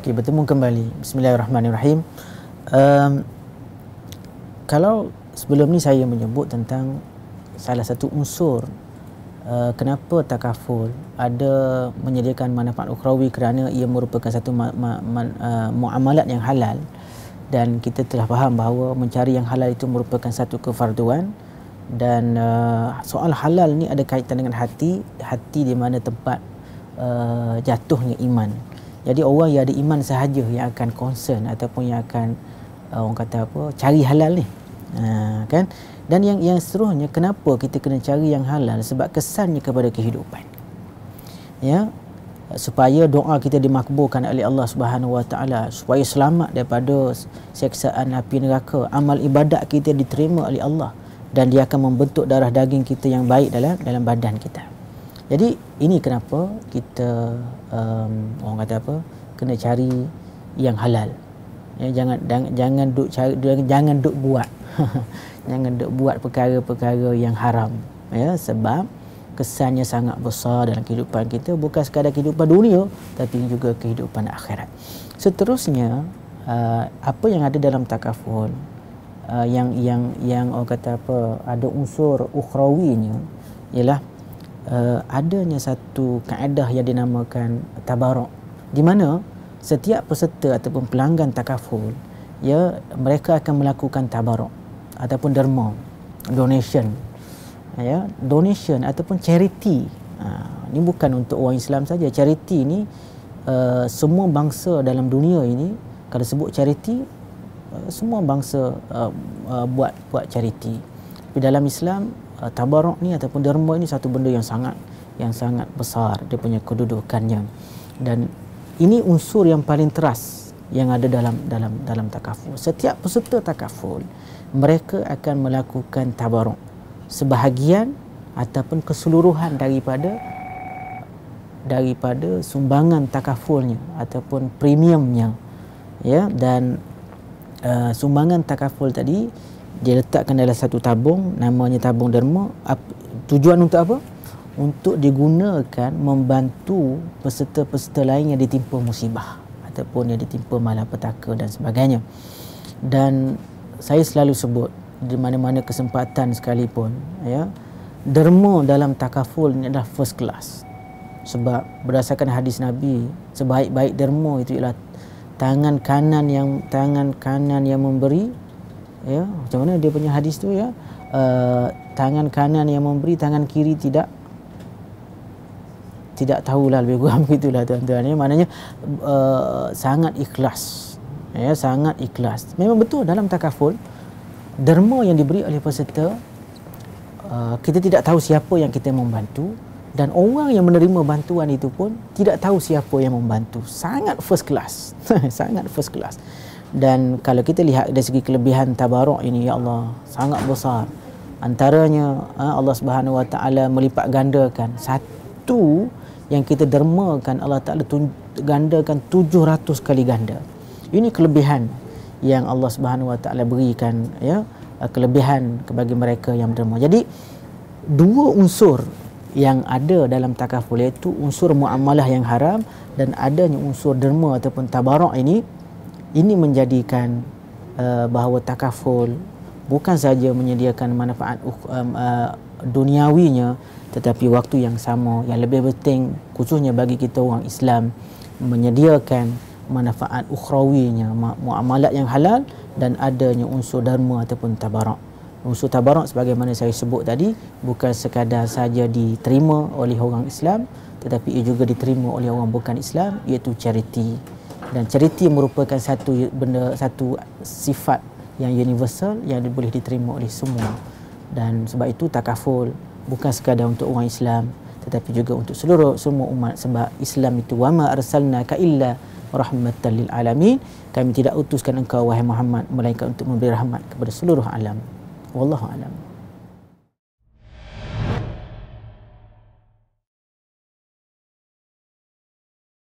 Okey, bertemu kembali. Bismillahirrahmanirrahim. Kalau sebelum ni saya menyebut tentang salah satu unsur kenapa takaful ada menyediakan manfaat ukhrawi kerana ia merupakan satu muamalat yang halal, dan kita telah faham bahawa mencari yang halal itu merupakan satu kefarduan, dan soal halal ni ada kaitan dengan hati di mana tempat jatuhnya iman. Jadi orang yang ada iman sahaja yang akan concern ataupun yang akan orang kata apa, cari halal ni. Kan? Dan yang seterusnya, kenapa kita kena cari yang halal? Sebab kesannya kepada kehidupan. Ya, supaya doa kita dimakbulkan oleh Allah Subhanahu Wa Taala, supaya selamat daripada siksaan api neraka, amal ibadat kita diterima oleh Allah, dan dia akan membentuk darah daging kita yang baik dalam badan kita. Jadi ini kenapa kita orang kata apa, kena cari yang halal. Ya, jangan duk cari, jangan duk buat jangan duk buat perkara-perkara yang haram, ya, sebab kesannya sangat besar dalam kehidupan kita, bukan sekadar kehidupan dunia tapi juga kehidupan akhirat. Seterusnya, apa yang ada dalam takaful yang orang kata apa, ada unsur ukhrawinya, ialah adanya satu kaedah yang dinamakan tabaruk, di mana setiap peserta ataupun pelanggan takaful, ya, mereka akan melakukan tabaruk ataupun derma, donation, ya, donation ataupun charity. Ini bukan untuk orang Islam saja. Charity ni semua bangsa dalam dunia ini, kalau sebut charity, semua bangsa buat charity. Tapi dalam Islam, tabaruk ni ataupun derma ini satu benda yang sangat besar dia punya kedudukannya, dan ini unsur yang paling teras yang ada dalam takaful. Setiap peserta takaful, mereka akan melakukan tabaruk, sebahagian ataupun keseluruhan daripada sumbangan takafulnya ataupun premiumnya, ya. Dan sumbangan takaful tadi dia letakkan dalam satu tabung, namanya tabung derma. Tujuan untuk apa? Untuk digunakan membantu peserta-peserta lain yang ditimpa musibah ataupun yang ditimpa malapetaka dan sebagainya. Dan saya selalu sebut di mana-mana kesempatan sekalipun, ya, derma dalam takaful ini adalah first class. Sebab berdasarkan hadis Nabi, sebaik-baik derma itu ialah tangan kanan yang memberi, ya. Macam mana dia punya hadis tu, ya? Tangan kanan yang memberi, tangan kiri tidak tahulah, lebih kurang begitulah tuan-tuan, ya. Maknanya sangat ikhlas, ya, sangat ikhlas. Memang betul dalam takaful, derma yang diberi oleh peserta, kita tidak tahu siapa yang kita membantu, dan orang yang menerima bantuan itu pun tidak tahu siapa yang membantu. Sangat first class. Sangat first class. Dan kalau kita lihat dari segi kelebihan tabaruk ini, ya Allah, sangat besar. Antaranya Allah Subhanahu Wa Taala melipat gandakan satu yang kita dermakan, Allah Taala gandakan 700 kali ganda. Ini kelebihan yang Allah Subhanahu Wa Taala berikan, ya, kelebihan bagi mereka yang derma. Jadi dua unsur yang ada dalam takaful, iaitu unsur muamalah yang haram dan adanya unsur derma ataupun tabaruk ini menjadikan bahawa takaful bukan saja menyediakan manfaat duniawinya, tetapi waktu yang sama, yang lebih penting khususnya bagi kita orang Islam, menyediakan manfaat ukhrawinya, muamalat yang halal, dan adanya unsur derma ataupun tabaruk. Unsur tabaruk sebagaimana saya sebut tadi, bukan sekadar saja diterima oleh orang Islam, tetapi ia juga diterima oleh orang bukan Islam, iaitu charity. Dan charity merupakan satu sifat yang universal yang boleh diterima oleh semua. Dan sebab itu takaful bukan sekadar untuk orang Islam, tetapi juga untuk semua umat. Sebab Islam itu, wa ma arsalnaka illa rahmatan lil alamin, kami tidak utuskan engkau wahai Muhammad melainkan untuk memberi rahmat kepada seluruh alam. Wallahu alam.